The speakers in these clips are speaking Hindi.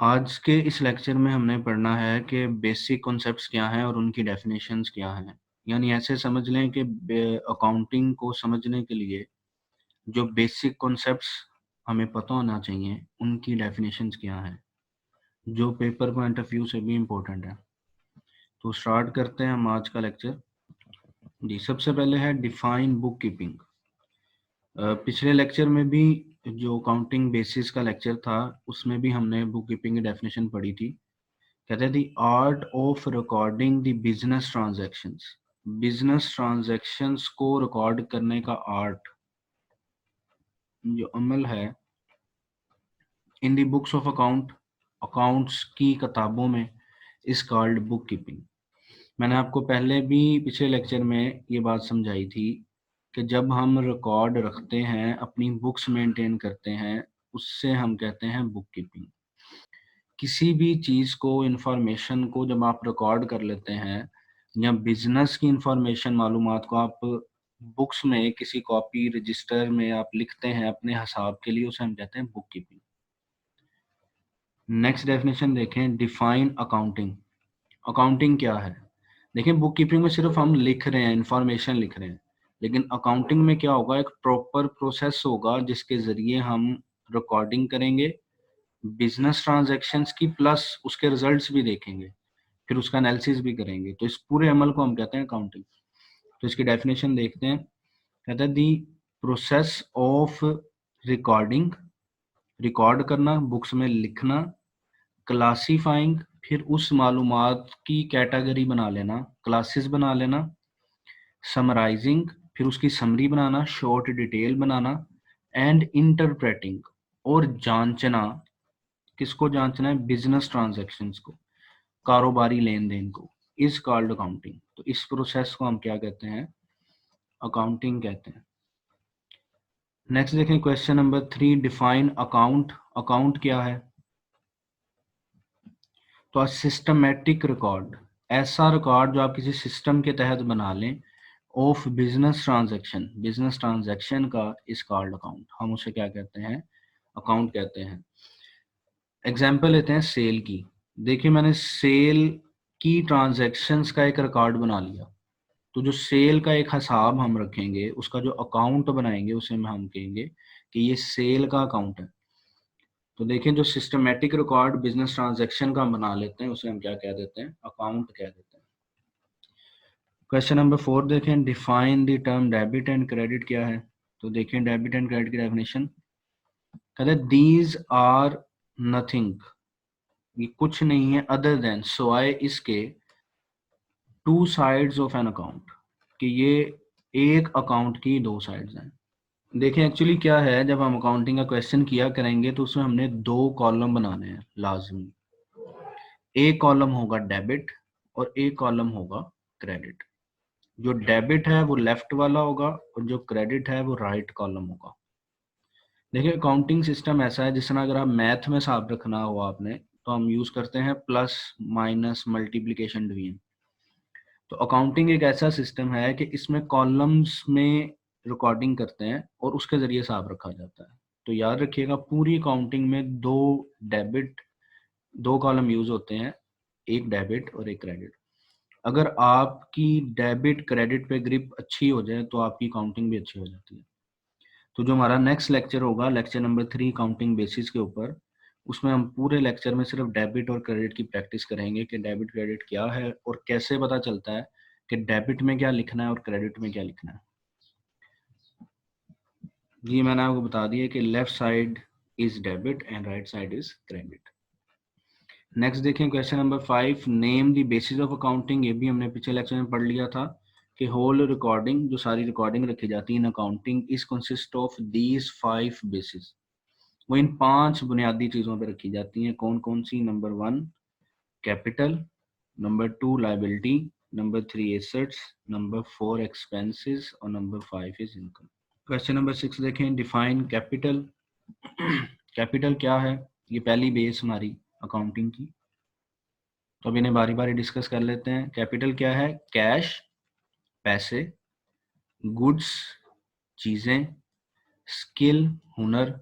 आज के इस लेक्चर में हमने पढ़ना है कि बेसिक कॉन्सेप्ट्स क्या हैं और उनकी डेफिनेशंस क्या हैं। यानी ऐसे समझ लें कि अकाउंटिंग को समझने के लिए जो बेसिक कॉन्सेप्ट्स हमें पता होना चाहिए उनकी डेफिनेशंस क्या हैं, जो पेपर पॉइंट ऑफ व्यू से भी इम्पोर्टेंट है। तो स्टार्ट करते हैं हम आज का लेक्चर। जी, सबसे पहले है डिफाइन बुक कीपिंग। पिछले लेक्चर में भी जो अकाउंटिंग बेसिस का लेक्चर था उसमें भी हमने बुक कीपिंग की डेफिनेशन पढ़ी थी। कहते हैं the art of recording the business transactions. Business transactions को रिकॉर्ड करने का आर्ट, जो अमल है, in the books of account, accounts की किताबों में, इज कॉल्ड बुक कीपिंग। मैंने आपको पहले भी पिछले लेक्चर में ये बात समझाई थी कि जब हम रिकॉर्ड रखते हैं, अपनी बुक्स मेंटेन करते हैं, उससे हम कहते हैं बुक कीपिंग। किसी भी चीज़ को, इंफॉर्मेशन को जब आप रिकॉर्ड कर लेते हैं या बिजनेस की इंफॉर्मेशन, मालूमात को आप बुक्स में किसी कॉपी रजिस्टर में आप लिखते हैं अपने हिसाब के लिए, उसे हम कहते हैं बुक कीपिंग। नेक्स्ट डेफिनेशन देखें, डिफाइन अकाउंटिंग। अकाउंटिंग क्या है? देखिए, बुक कीपिंग में सिर्फ हम लिख रहे हैं, इंफॉर्मेशन लिख रहे हैं, लेकिन अकाउंटिंग में क्या होगा, एक प्रॉपर प्रोसेस होगा जिसके जरिए हम रिकॉर्डिंग करेंगे बिजनेस ट्रांजैक्शंस की, प्लस उसके रिजल्ट्स भी देखेंगे, फिर उसका एनालिसिस भी करेंगे। तो इस पूरे अमल को हम कहते हैं अकाउंटिंग। तो इसकी डेफिनेशन देखते हैं। कहता है the process of recording, record करना, बुक्स में लिखना, क्लासीफाइंग, फिर उस मालूमात की कैटेगरी बना लेना, क्लासेस बना लेना, समराइजिंग, फिर उसकी summary banana, short detail banana, and interpreting, और जांचना। किसको जांचना है? बिजनेस ट्रांजैक्शंस को, कारोबारी लेन देन को, इज कॉल्ड अकाउंटिंग। तो इस प्रोसेस को हम क्या कहते हैं? अकाउंटिंग कहते हैं। नेक्स्ट देखें, question number 3, define account. Account क्या है? तो सिस्टमेटिक रिकॉर्ड, ऐसा रिकॉर्ड जो आप किसी सिस्टम के तहत बना लें, of business transaction, business transaction का, इज कॉल्ड अकाउंट। हम उसे क्या कहते हैं? अकाउंट कहते हैं। एग्जाम्पल लेते हैं सेल की। देखिए, मैंने सेल की ट्रांजैक्शंस का एक रिकॉर्ड बना लिया, तो जो सेल का एक हिसाब हम रखेंगे, उसका जो अकाउंट बनाएंगे, उसे हम कहेंगे कि ये सेल का अकाउंट है। तो देखिए, जो सिस्टमेटिक रिकॉर्ड बिजनेस ट्रांजैक्शन का हम बना लेते हैं, उसे हम क्या कह देते हैं? अकाउंट कह देते हैं। क्वेश्चन नंबर 4 देखें, define the term debit and credit क्या है? तो देखें, डेबिट एंड क्रेडिट की डेफिनेशन कहते हैं दीज आर नथिंग, ये कुछ नहीं है, अदर देन, सिवाय इसके, two sides of an account, कि ये एक अकाउंट की दो साइड्स हैं। देखिए, एक्चुअली क्या है, जब हम अकाउंटिंग का क्वेश्चन किया करेंगे तो उसमें हमने दो कॉलम बनाने हैं लाजमी। एक कॉलम होगा डेबिट और एक कॉलम होगा क्रेडिट। जो डेबिट है वो लेफ्ट वाला होगा और जो क्रेडिट है वो राइट कॉलम होगा। देखिए, अकाउंटिंग सिस्टम ऐसा है, जिस तरह अगर आप मैथ में हिसाब रखना हो आपने, तो हम यूज करते हैं प्लस, माइनस, मल्टीप्लिकेशन, डिवीजन। तो अकाउंटिंग एक ऐसा सिस्टम है कि इसमें कॉलम्स में रिकॉर्डिंग करते हैं और उसके जरिए हिसाब रखा जाता है। तो याद रखिएगा, पूरी अकाउंटिंग में दो डेबिट, दो कॉलम यूज होते हैं, एक डेबिट और एक क्रेडिट। अगर आपकी डेबिट क्रेडिट पे ग्रिप अच्छी हो जाए तो आपकी अकाउंटिंग भी अच्छी हो जाती है। तो जो हमारा नेक्स्ट लेक्चर होगा, लेक्चर नंबर 3 अकाउंटिंग बेसिस के ऊपर, उसमें हम पूरे लेक्चर में सिर्फ डेबिट और क्रेडिट की प्रैक्टिस करेंगे कि डेबिट क्रेडिट क्या है और कैसे पता चलता है कि डेबिट में क्या लिखना है और क्रेडिट में क्या लिखना है। जी, मैंने आपको बता दिया कि left side is debit and right side is credit. Next देखें, question number 5, name the basis of accounting. ये भी हमने पिछले लेक्चर में पढ़ लिया था कि होल रिकॉर्डिंग, जो सारी रिकॉर्डिंग रखी जाती है इन accounting, is consist of these 5 basis. वो इन 5 बुनियादी चीजों पर रखी जाती हैं। कौन कौन सी? Number 1 capital, number 2 liability, number 3 assets, number 4 expenses और number 5 is income. Question number 6 देखें, डिफाइन कैपिटल। कैपिटल क्या है? ये पहली बेस हमारी अकाउंटिंग की। तो अब इन्हें बारी बारी डिस्कस कर लेते हैं। कैपिटल क्या है? कैश, पैसे, गुड्स, चीजें, स्किल, हुनर,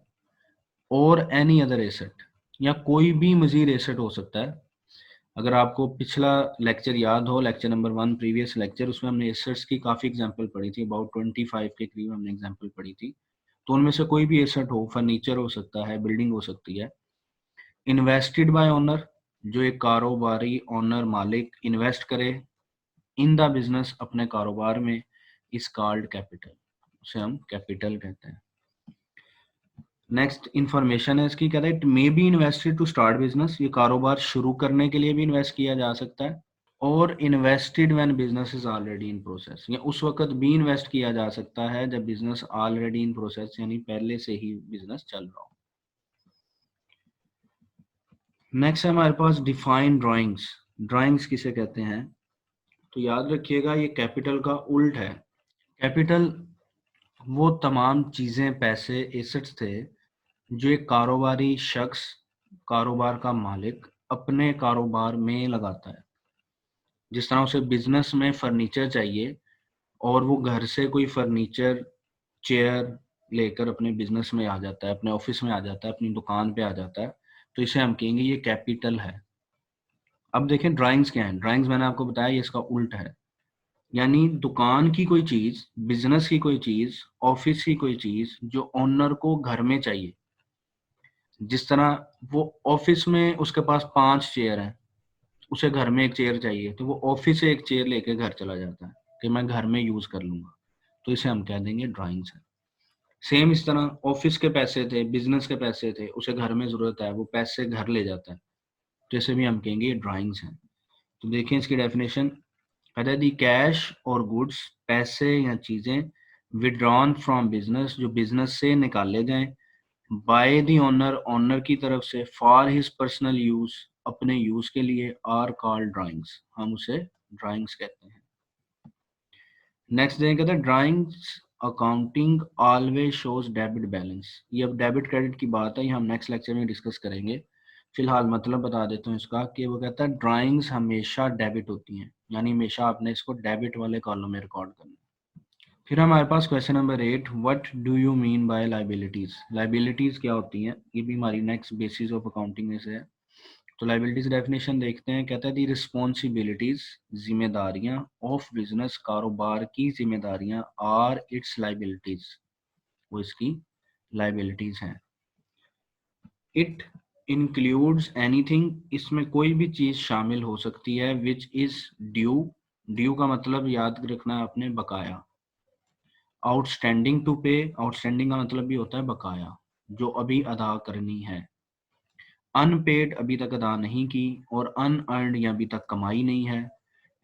और एनी अदर एसेट, या कोई भी मजीद एसेट हो सकता है। अगर आपको पिछला लेक्चर याद हो, लेक्चर नंबर 1 प्रीवियस लेक्चर, उसमें हमने एसेट्स की काफ़ी एग्जांपल पढ़ी थी, अबाउट 25 के करीब हमने एग्जांपल पढ़ी थी। तो उनमें से कोई भी एसेट हो, फर्नीचर हो सकता है, बिल्डिंग हो सकती है। इन्वेस्टेड बाय ओनर, जो एक कारोबारी ओनर मालिक इन्वेस्ट करे इन द बिजनेस, अपने कारोबार में, इज कॉल्ड कैपिटल, उसे हम कैपिटल कहते हैं। नेक्स्ट इंफॉर्मेशन है इसकी, कहता है it may be invested to start business, ये कारोबार शुरू करने के लिए भी इन्वेस्ट किया जा सकता है। और invested when business is already in process, या उस वक्त भी इन्वेस्ट किया जा सकता है जब बिजनेस ऑलरेडी इन प्रोसेस, यानी पहले से ही बिजनेस चल रहा हो। नेक्स्ट है हमारे पास डिफाइन ड्राइंग्स। ड्राइंग्स किसे कहते हैं? तो याद रखिएगा ये कैपिटल का उल्ट है। कैपिटल वो तमाम चीजें, पैसे, एसेट्स थे जो एक कारोबारी शख्स, कारोबार का मालिक अपने कारोबार में लगाता है। जिस तरह उसे बिजनेस में फर्नीचर चाहिए और वो घर से कोई फर्नीचर, चेयर लेकर अपने बिजनेस में आ जाता है, अपने ऑफिस में आ जाता है, अपनी दुकान पे आ जाता है, तो इसे हम कहेंगे ये कैपिटल है। अब देखें ड्राइंग्स क्या है। ड्राइंग्स मैंने आपको बताया ये इसका उल्ट है, यानी दुकान की कोई चीज, बिजनेस की कोई चीज, ऑफिस की कोई चीज जो ओनर को घर में चाहिए। जिस तरह वो ऑफिस में उसके पास 5 चेयर हैं, उसे घर में एक चेयर चाहिए, तो वो ऑफिस से एक चेयर लेके घर चला जाता है कि मैं घर में यूज कर लूंगा, तो इसे हम कह देंगे ड्राइंग्स है। सेम इस तरह ऑफिस के पैसे थे, बिजनेस के पैसे थे, उसे घर में जरूरत है, वो पैसे घर ले जाता है, तो इसे भी हम कहेंगे ये ड्राइंग्स हैं। तो देखिए इसकी डेफिनेशन, कहता है दी कैश और गुड्स, पैसे या चीजें, विड्रॉन फ्रॉम बिजनेस, जो बिजनेस से निकाले गए, बाय दी ओनर, ओनर की तरफ से, फॉर हिज पर्सनल यूज, अपने यूज के लिए, आर कॉल्ड ड्राइंग्स, हम उसे ड्राइंग्स कहते हैं। नेक्स्ट देखें, कहते हैं drawings accounting always shows debit balance. ये अब डेबिट क्रेडिट की बात है, ये हम नेक्स्ट लेक्चर में डिस्कस करेंगे। फिलहाल मतलब बता देता हूँ इसका, कि वो कहता है ड्राइंग्स हमेशा डेबिट होती हैं, यानी हमेशा आपने इसको डेबिट वाले कॉलम में रिकॉर्ड करना है। फिर हमारे पास question number 8, what do you mean by liabilities. Liabilities क्या होती हैं, ये भी हमारी नेक्स्ट बेसिस ऑफ अकाउंटिंग में से है। तो लाइबिलिटीज डेफिनेशन देखते हैं, कहता है दी रिस्पॉन्सिबिलिटीज, जिम्मेदारियां, ऑफ बिजनेस, कारोबार की जिम्मेदारियां, आर इट्स लाइबिलिटीज, वो इसकी लाइबिलिटीज हैं। इट इंक्लूड्स एनीथिंग, इसमें कोई भी चीज शामिल हो सकती है, विच इज ड्यू, ड्यू का मतलब याद रखना है आपने, बकाया। आउटस्टैंडिंग टू पे, आउटस्टैंडिंग का मतलब भी होता है बकाया, जो अभी अदा करनी है। अनपेड, अभी तक अदा नहीं की, और अनअर्न्ड, या अभी तक कमाई नहीं है।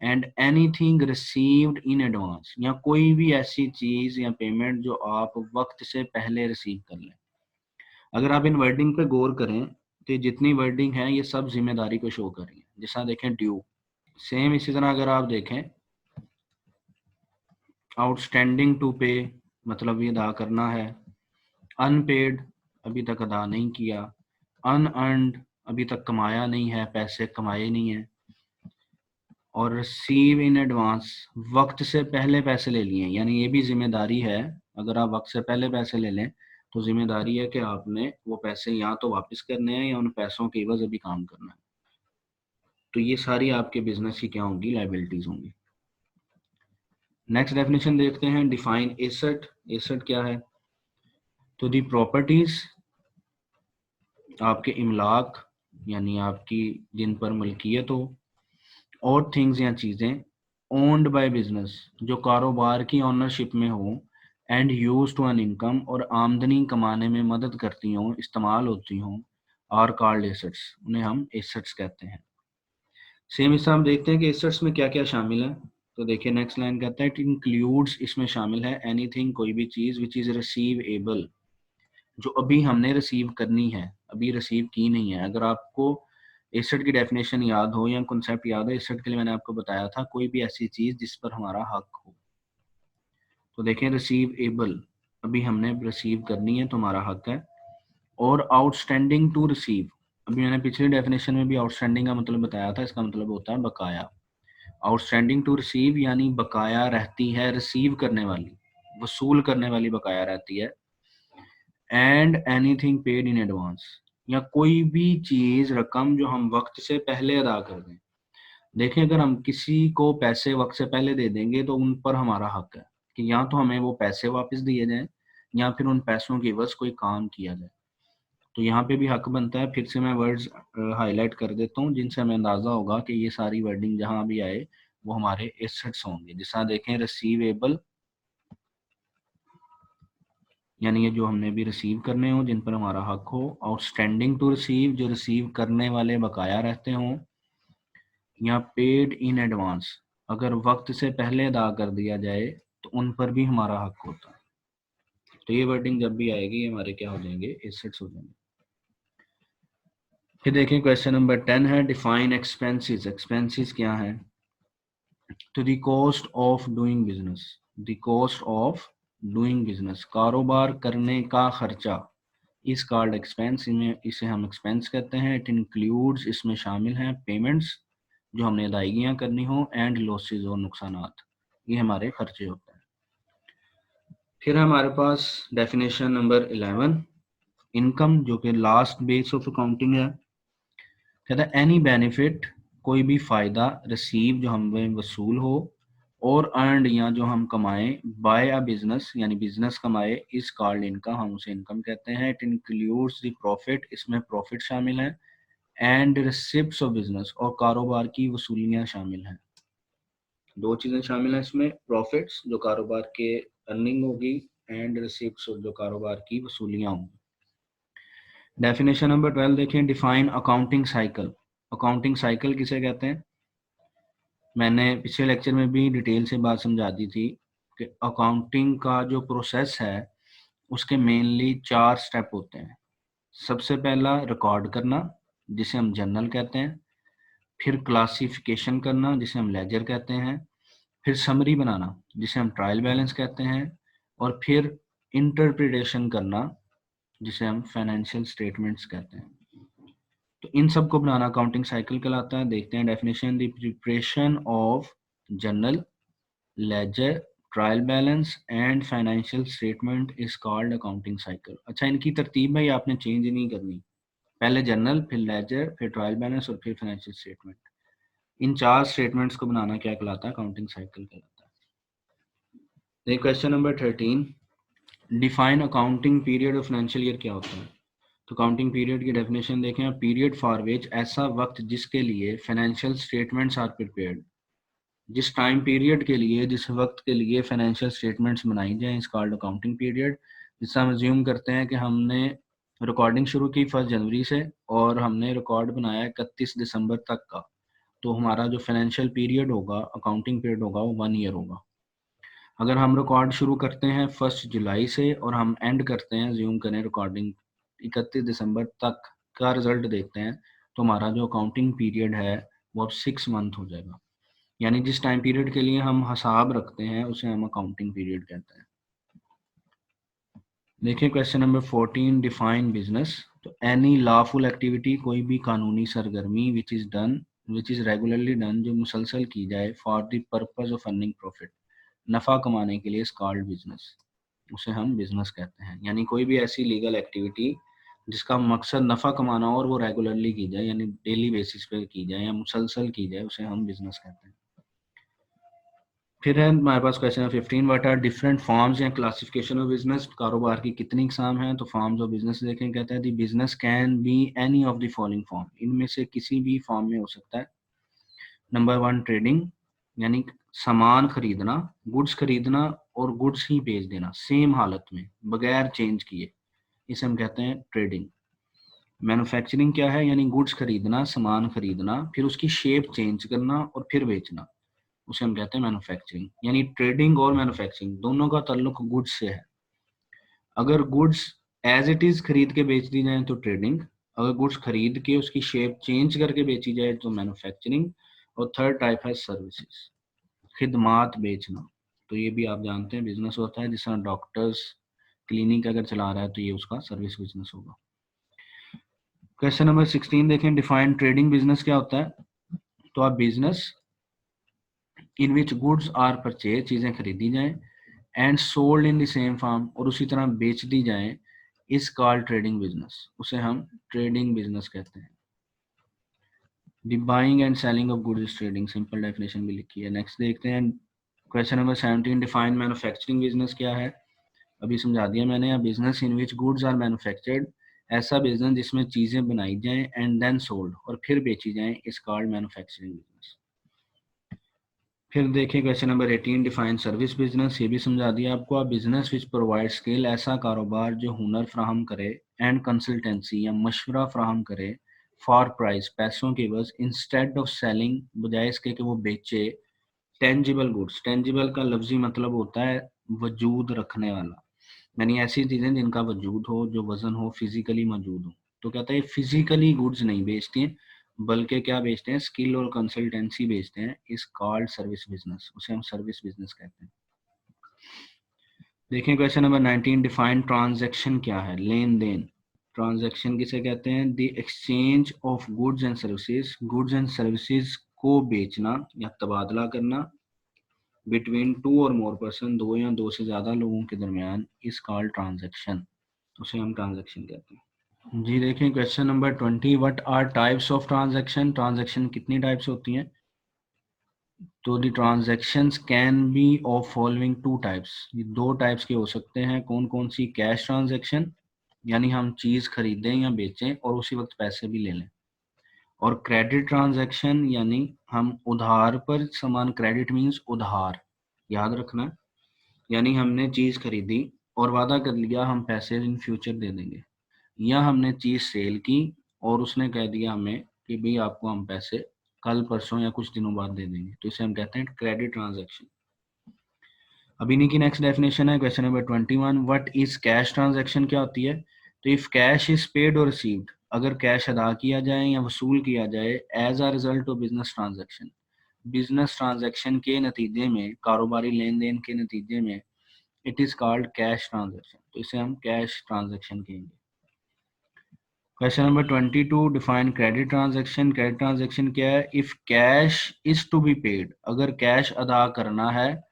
And anything received in advance, या कोई भी ऐसी चीज या पेमेंट जो आप वक्त से पहले रिसीव कर लें। अगर आप इन वर्डिंग पे गौर करें तो ये जितनी वर्डिंग है ये सब जिम्मेदारी को शो कर रही है। जैसा देखें ड्यू, सेम इसी तरह अगर आप देखें आउटस्टैंडिंग टू पे, मतलब ये अदा करना है। अनपेड, अभी तक अदा नहीं किया। अनअर्न्ड, अभी तक कमाया नहीं है, पैसे कमाए नहीं है। और रिसीव इन एडवांस, वक्त से पहले पैसे ले लिए, यानी ये भी जिम्मेदारी है। अगर आप वक्त से पहले पैसे ले लें तो जिम्मेदारी है कि आपने वो पैसे या तो वापस करने हैं या उन पैसों के एवज अभी काम करना है। तो ये सारी आपके बिजनेस की क्या होंगी, लाइबिलिटीज होंगी। नेक्स्ट डेफिनेशन देखते हैं, डिफाइन एसेट। एसेट क्या है? तो दी प्रॉपर्टीज, आपके इमलाक, यानी आपकी जिन पर मलकियत हो, और थिंग्स या चीजें, ओन्ड बाय बिजनेस, जो कारोबार की ओनरशिप में हो, and use to an income, और आमदनी कमाने में मदद करती हों, इस्तेमाल होती हों, आर कॉल्ड एसेट्स, उन्हें हम एसेट्स कहते हैं। सेम हिस्सा हम देखते हैं कि एसेट्स में क्या क्या शामिल है। तो देखिए नेक्स्ट लाइन कहता है इट इंक्लूड्स, इसमें शामिल है, एनीथिंग, कोई भी चीज, विच इज रिसीव एबल, जो अभी हमने रिसीव करनी है, अभी रिसीव की नहीं है। अगर आपको एसेट की डेफिनेशन याद हो या कॉन्सेप्ट याद हो, एसेट के लिए मैंने आपको बताया था कोई भी ऐसी चीज जिस पर हमारा हक हो। तो देखें रिसीव एबल, अभी हमने रिसीव करनी है तो हमारा हक है। और आउटस्टैंडिंग टू रिसीव, अभी मैंने पिछली डेफिनेशन में भी आउटस्टैंडिंग का मतलब बताया था, इसका मतलब होता है बकाया। आउटस्टैंडिंग टू रिसीव यानी बकाया रहती है रिसीव करने वाली, वसूल करने वाली बकाया रहती है। And anything paid in advance, या कोई भी चीज रकम जो हम वक्त से पहले अदा कर दें। देखें, अगर हम किसी को पैसे वक्त से पहले दे देंगे तो उन पर हमारा हक है कि या तो हमें वो पैसे वापस दिए जाएं या फिर उन पैसों की एवज कोई काम किया जाए। तो यहाँ पे भी हक बनता है। फिर से मैं वर्ड्स हाईलाइट कर देता हूँ जिनसे हमें अंदाजा होगा कि ये सारी वर्डिंग जहाँ भी आए वो हमारे एसेट्स होंगे। जिस देखें, रिसीवेबल यानी ये जो हमने भी रिसीव करने हो, जिन पर हमारा हक हो। आउटस्टैंडिंग टू रिसीव, जो रिसीव करने वाले बकाया रहते हों। या पेड इन एडवांस, अगर वक्त से पहले अदा कर दिया जाए तो उन पर भी हमारा हक होता है। तो ये वर्डिंग जब भी आएगी ये हमारे क्या हो जाएंगे, एसेट्स हो जाएंगे। फिर देखिए क्वेश्चन नंबर 10 है डिफाइन एक्सपेंसेस। एक्सपेंसेस क्या है? तो the cost of doing business, the cost of doing business, कारोबार करने का खर्चा, इस कॉल्ड एक्सपेंस, इसे हम एक्सपेंस कहते हैं। इट इंक्लूड्स, इसमें शामिल हैं पेमेंट्स जो हमने अदायगियाँ करनी हो, एंड लॉसेज और नुकसानात, ये हमारे खर्चे होते हैं। फिर हमारे पास डेफिनेशन नंबर 11 इनकम, जो कि लास्ट बेस ऑफ अकाउंटिंग है। कहता है एनी बेनिफिट, कोई भी फायदा, रिसीव जो हमें वसूल हो, और अर्नड या जो हम कमाएं, बाय अ बिजनेस यानी बिजनेस कमाए, इस कॉल्ड इनकम, हम उसे इनकम कहते हैं। इट इंक्लूड्स द प्रॉफिट, इसमें प्रॉफिट शामिल है, एंड रिसिप्ट्स ऑफ बिजनेस, और कारोबार की वसूलियां शामिल हैं। दो चीजें शामिल हैं इसमें, प्रॉफिट्स जो कारोबार के अर्निंग होगी, एंड रिसिप्ट्स जो कारोबार की वसूलियां होंगी। डेफिनेशन नंबर 12 देखें, define accounting cycle. Accounting cycle किसे कहते हैं? मैंने पिछले लेक्चर में भी डिटेल से बात समझा दी थी कि अकाउंटिंग का जो प्रोसेस है उसके मेनली 4 स्टेप होते हैं। सबसे पहला रिकॉर्ड करना, जिसे हम जर्नल कहते हैं। फिर क्लासिफिकेशन करना, जिसे हम लेजर कहते हैं। फिर समरी बनाना, जिसे हम ट्रायल बैलेंस कहते हैं। और फिर इंटरप्रिटेशन करना, जिसे हम फाइनेंशियल स्टेटमेंट्स कहते हैं। तो इन सब को बनाना अकाउंटिंग साइकिल कहलाता है। देखते हैं definition, the preparation of journal, ledger, trial balance and financial statement is called accounting cycle. अच्छा, इनकी तरतीब है, आपने चेंज नहीं करनी। पहले जर्नल, फिर लेजर, फिर ट्रायल बैलेंस और फिर फाइनेंशियल स्टेटमेंट। इन 4 स्टेटमेंट्स को बनाना क्या कहलाता है? अकाउंटिंग साइकिल कहलाता है। देखिए question number 13, define accounting period of financial year क्या होता है? तो अकाउंटिंग पीरियड की डेफिनेशन देखें, पीरियड फॉर विच, ऐसा वक्त जिसके लिए फाइनेंशियल स्टेटमेंट्स आर प्रिपेयर्ड, जिस टाइम पीरियड के लिए, जिस वक्त के लिए फाइनेंशियल स्टेटमेंट्स बनाई जाए, इस कॉल्ड अकाउंटिंग पीरियड। जिससे हम अज्यूम करते हैं कि हमने रिकॉर्डिंग शुरू की 1 जनवरी से और हमने रिकॉर्ड बनाया 31 दिसंबर तक का, तो हमारा जो फाइनेंशियल पीरियड होगा, अकाउंटिंग पीरियड होगा, वो 1 ईयर होगा। अगर हम रिकॉर्ड शुरू करते हैं 1 जुलाई से और हम एंड करते हैं, ज्यूम करें रिकॉर्डिंग 31 दिसंबर तक का रिजल्ट देखते हैं, तो हमारा जो अकाउंटिंग पीरियड है वो अब 6 मंथ हो जाएगा। यानी जिस टाइम पीरियड के लिए हम हिसाब रखते हैं उसे हम अकाउंटिंग पीरियड कहते हैं। देखिए क्वेश्चन नंबर 14, डिफाइन बिजनेस। तो एनी लॉफुल एक्टिविटी, कोई भी कानूनी सरगर्मी, विच इज रेगुलरली डन, जो मुसलसल की जाए, for the purpose of earning profit, नफा कमाने के लिए, इस कॉल्ड बिजनेस, उसे हम बिजनेस कहते हैं। यानी कोई भी ऐसी लीगल एक्टिविटी जिसका मकसद नफा कमाना हो और वो रेगुलरली की जाए, यानी डेली बेसिस पे की जाए या मुसलसल की जाए, उसे हम बिजनेस कहते हैं। फिर है हमारे पास क्वेश्चन है 15, व्हाट आर डिफरेंट फॉर्म्स या क्लासिफिकेशन ऑफ बिजनेस। कारोबार की कितनी इकसाम हैं? तो फॉर्म्स ऑफ बिजनेस देखें, कहता है the business can be any of the following form, इनमें से किसी भी फॉर्म में हो सकता है। नंबर 1 ट्रेडिंग, यानी सामान खरीदना, गुड्स खरीदना और गुड्स ही बेच देना सेम हालत में बगैर चेंज किए, इसे हम कहते हैं ट्रेडिंग। मैन्युफैक्चरिंग क्या है? यानी गुड्स खरीदना, सामान खरीदना, फिर उसकी शेप चेंज करना और फिर बेचना, उसे हम कहते हैं मैन्युफैक्चरिंग। यानी ट्रेडिंग और मैन्युफैक्चरिंग दोनों का ताल्लुक गुड्स से है। अगर गुड्स एज इट इज खरीद के बेच दी जाए तो ट्रेडिंग, अगर गुड्स खरीद के उसकी शेप चेंज करके बेची जाए तो मैन्युफैक्चरिंग। और थर्ड टाइप है सर्विसेज, खिदमात बेचना। तो ये भी आप जानते हैं बिजनेस होता है, जिस तरह डॉक्टर्स क्लिनिक अगर चला रहा है तो ये उसका सर्विस बिजनेस होगा। क्वेश्चन नंबर 16 देखें, डिफाइन ट्रेडिंग बिजनेस क्या होता है? तो आप business in which goods are purchase, चीज़ें खरीदी जाएं, and sold in the same form, और उसी तरह बेच दी जाएं, इज कॉल्ड ट्रेडिंग बिजनेस, उसे हम ट्रेडिंग बिजनेस कहते हैं। The buying and selling of goods is trading, simple definition भी लिखी है। नेक्स्ट देखते हैं question number 17, define manufacturing business क्या है। अभी समझा दिया मैंने। Business in which goods are manufactured, ऐसा बिजनेस जिसमें चीज़ें बनाई जाएं एंड देन सोल्ड, और फिर बेची जाएं, इज कॉल्ड मैन्युफैक्चरिंग बिजनेस। फिर देखें question number 18, define service business, ये भी समझा दिया आपको। बिजनेस विच प्रोवाइड स्किल, ऐसा कारोबार जो हुनर फ्राहम करे, एंड कंसल्टेंसी या मशवरा फ्राहम करे, फॉर प्राइस, पैसों के बस, इंस्टेड ऑफ सेलिंग, बजाय इसके कि वो बेचे, टेंजिबल गुड्स, टेंजिबल का लफ्जी मतलब होता है वजूद रखने वाला, यानी ऐसी चीजें जिनका वजूद हो, जो वजन हो, फिजिकली मौजूद हो। तो कहता है फिजिकली गुड्स नहीं बेचते हैं, बल्कि क्या बेचते हैं, स्किल और कंसल्टेंसी बेचते हैं, इस कॉल्ड सर्विस बिजनेस, उसे हम सर्विस बिजनेस कहते हैं। देखें क्वेश्चन नंबर 19, डिफाइन ट्रांजैक्शन क्या है, लेन देन। ट्रांजैक्शन किसे कहते हैं, the exchange of goods and services, goods and services को बेचना या तबादला करना, बिटवीन टू और मोर पर्सन, दो या दो से ज्यादा लोगों के दरमियान, इस कॉल्ड ट्रांजैक्शन, उसे हम ट्रांजैक्शन कहते हैं। जी देखें question number 20, what are types of transaction, transaction कितनी टाइप्स होती हैं। तो the transactions can be of following two types, ये दो टाइप्स के हो सकते हैं। कौन कौन सी, कैश ट्रांजैक्शन, यानी हम चीज खरीदें या बेचें और उसी वक्त पैसे भी ले लें, और क्रेडिट ट्रांजैक्शन, यानी हम उधार पर सामान, क्रेडिट मीन्स उधार, याद रखना, यानी हमने चीज खरीदी और वादा कर लिया हम पैसे इन फ्यूचर दे देंगे, या हमने चीज सेल की और उसने कह दिया हमें कि भाई आपको हम पैसे कल परसों या कुछ दिनों बाद दे देंगे, तो इसे हम कहते हैं क्रेडिट ट्रांजैक्शन। अभी इन्हीं की नेक्स्ट डेफिनेशन है question number 21, what is cash transaction, क्या होती है। तो इफ कैश इज पेड और रिसीव्ड, अगर कैश अदा किया जाए या वसूल किया जाए, as a result of business transaction, business transaction के नतीजे में, कारोबारी लेन देन के नतीजे में, it is called cash transaction, तो इसे हम कैश ट्रांजैक्शन कहेंगे। Question number 22, define credit transaction, credit transaction क्या है। If cash is to be paid, अगर कैश अदा करना है,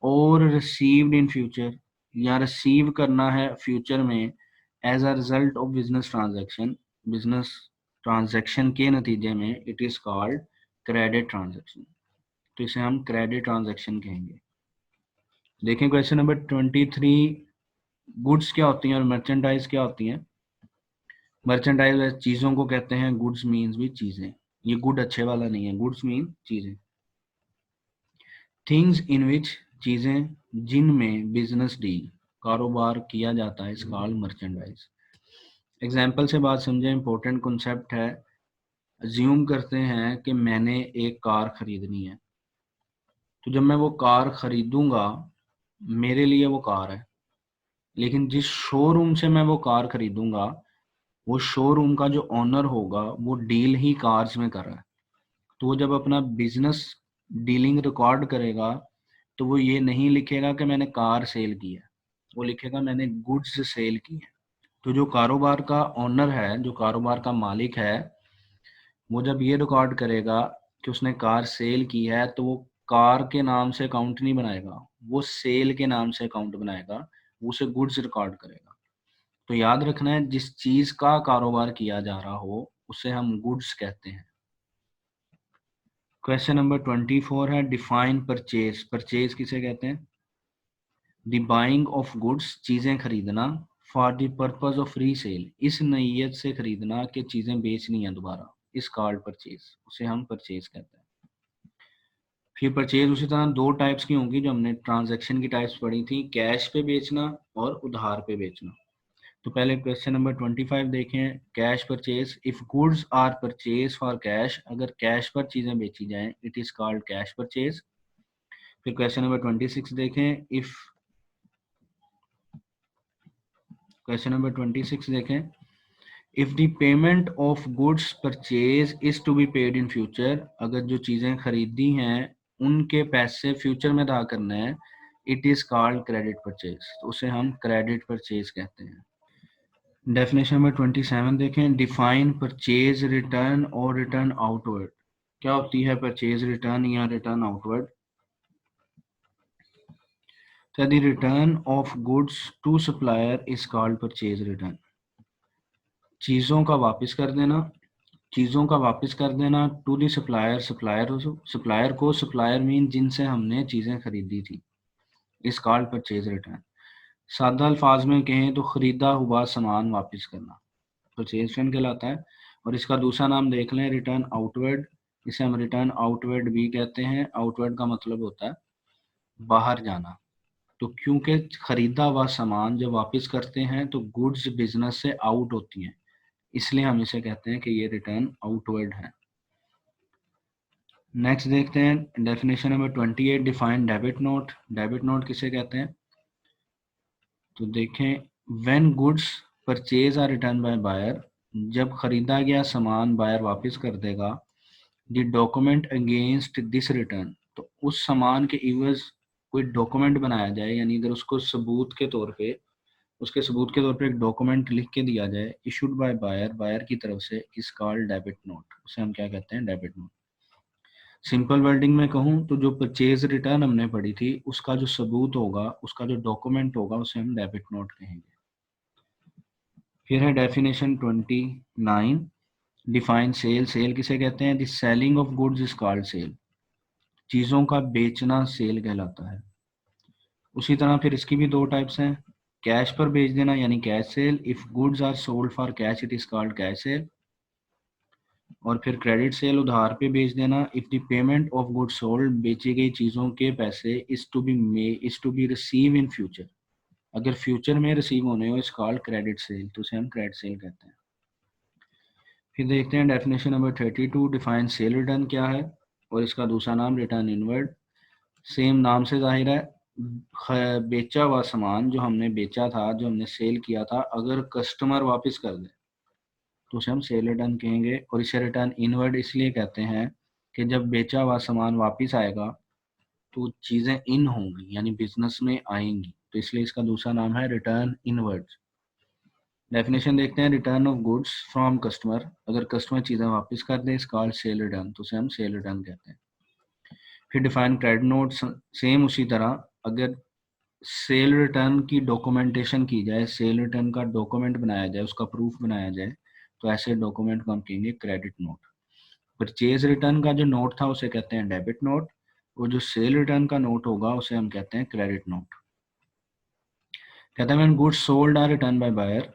और रिसीव्ड इन फ्यूचर, या रिसीव करना है फ्यूचर में, as a result of business transaction, business transaction के नतीजे में, it is called credit transaction, तो इसे हम क्रेडिट ट्रांजैक्शन कहेंगे। देखें क्वेश्चन नंबर 23, गुड्स क्या होती हैं और मर्चेंडाइज क्या होती हैं। मर्चेंडाइज चीजों को कहते हैं, गुड्स मीन्स भी चीजें, ये गुड अच्छे वाला नहीं है, गुड्स मीन चीजें। थिंग्स इन विच, चीजें जिनमें बिजनेस डील, कारोबार किया जाता है, इस कॉल्ड मर्चेंडाइज। एग्जाम्पल से बात समझे, इंपॉर्टेंट कॉन्सेप्ट है। अज्यूम करते हैं कि मैंने एक कार खरीदनी है, तो जब मैं वो कार खरीदूंगा, मेरे लिए वो कार है, लेकिन जिस शोरूम से मैं वो कार खरीदूंगा, वो शोरूम का जो ऑनर होगा वो डील ही कार्स में कर रहा है, तो वो जब अपना बिजनेस डीलिंग रिकॉर्ड करेगा, तो वो ये नहीं लिखेगा कि मैंने कार सेल की है, वो लिखेगा मैंने गुड्स सेल की है। तो जो कारोबार का ऑनर है, जो कारोबार का मालिक है, वो जब ये रिकॉर्ड करेगा कि उसने कार सेल की है, तो वो कार के नाम से अकाउंट नहीं बनाएगा, वो सेल के नाम से अकाउंट बनाएगा, वो उसे गुड्स रिकॉर्ड करेगा। तो याद रखना है, जिस चीज का कारोबार किया जा रहा हो उसे हम गुड्स कहते हैं। क्वेश्चन नंबर 24 है, डिफाइन परचेज, परचेज किसे कहते हैं। द बाइंग ऑफ गुड्स, चीजें खरीदना, for the purpose of resale, इस नीयत से खरीदना कि चीजें बेचनी है दोबारा, इस कॉल्ड परचेज, उसे हम परचेज कहते हैं। फिर परचेज उसी तरह दो टाइप्स की होंगी, जो हमने ट्रांजैक्शन की टाइप्स पढ़ी थी, कैश पे बेचना और उधार पे बेचना। तो पहले क्वेश्चन नंबर 25 देखें, cash purchase, if goods are purchase for cash, अगर कैश पर चीजें बेची जाएं, it is called cash purchase. फिर क्वेश्चन नंबर 26 देखें, इफ क्वेश्चन नंबर 26 देखें, if the payment of goods purchase is to be paid in future, अगर जो चीजें खरीदी हैं उनके पैसे फ्यूचर में अदा करना है, it is called credit purchase, तो उसे हम क्रेडिट परचेज कहते हैं। डेफिनेशन नंबर 27 देखें, डिफाइन परचेज रिटर्न और रिटर्न आउटवर्ड, क्या होती है परचेज रिटर्न या रिटर्न आउटवर्ड। तो the return of goods to supplier is called purchase return. चीज़ों का वापस कर देना, चीज़ों का वापस कर देना to the supplier, supplier mean जिनसे हमने चीज़ें खरीदी थी, इस कॉल्ड परचेज रिटर्न। सादा अल्फाज में कहें तो खरीदा हुआ सामान वापस करना परचेज रिटर्न कहलाता है। और इसका दूसरा नाम देख लें, रिटर्न आउटवर्ड। इसे हम रिटर्न आउटवर्ड भी कहते हैं। आउटवर्ड का मतलब होता है बाहर जाना। तो क्योंकि खरीदा हुआ सामान जब वापस करते हैं तो गुड्स बिजनेस से आउट होती हैं, इसलिए हम इसे कहते हैं कि ये रिटर्न आउटवर्ड है। नेक्स्ट देखते हैं definition number 28, define debit note. Debit note किसे कहते हैं? तो देखें, when goods purchase are return by buyer, जब खरीदा गया सामान बायर वापस कर देगा, the document against this return, तो उस सामान के इवज कोई डॉक्यूमेंट बनाया जाए, यानी अगर उसको सबूत के तौर पे, उसके सबूत के तौर पे एक डॉक्यूमेंट लिख के दिया जाए इशूड बाय बायर, बायर की तरफ से, इज कॉल्ड डेबिट नोट। उसे हम क्या कहते हैं? Debit note. सिंपल वर्डिंग में कहूँ तो जो परचेज रिटर्न हमने पढ़ी थी उसका जो सबूत होगा, उसका जो डॉक्यूमेंट होगा, उसे हम डेबिट नोट कहेंगे। फिर है डेफिनेशन 29, डिफाइन सेल। सेल किसे कहते हैं? The selling of goods is called sale. चीज़ों का बेचना सेल कहलाता है। उसी तरह फिर इसकी भी दो टाइप्स हैं, कैश पर बेच देना यानी cash sale, if goods are sold for cash it is called cash sale. और फिर क्रेडिट सेल, उधार पे बेच देना, if the payment of goods sold, बेची गई चीज़ों के पैसे, is to be receive in future, अगर फ्यूचर में रिसीव होने हो, इज कॉल्ड क्रेडिट सेल, तो उसे हम क्रेडिट सेल कहते हैं। फिर देखते हैं definition number 32, define cell return क्या है, और इसका दूसरा नाम रिटर्न इनवर्ड। सेम नाम से जाहिर है, बेचा हुआ सामान जो हमने बेचा था, जो हमने सेल किया था, अगर कस्टमर वापस कर दे तो उसे हम सेल रिटर्न कहेंगे। और इसे रिटर्न इनवर्ड इसलिए कहते हैं कि जब बेचा हुआ सामान वापस आएगा तो चीज़ें इन होंगी, यानी बिजनेस में आएंगी, तो इसलिए इसका दूसरा नाम है रिटर्न इनवर्ड। डेफिनेशन देखते हैं, return of goods from customer, अगर कस्टमर चीज़ें वापस कर दे, इस कॉल्ड सेल रिटर्न, तो उसे हम सेल रिटर्न कहते हैं। फिर डिफाइन क्रेडिट नोट, सेम उसी तरह, अगर सेल रिटर्न की डॉक्यूमेंटेशन की जाए, सेल रिटर्न का डॉक्यूमेंट बनाया जाए, उसका प्रूफ बनाया जाए, तो ऐसे डॉक्यूमेंट को हम कहेंगे क्रेडिट नोट। परचेज रिटर्न का जो नोट था उसे कहते हैं डेबिट नोट, और जो सेल रिटर्न का नोट होगा उसे हम कहते हैं क्रेडिट नोट। कहते हैं when goods sold are return by buyer,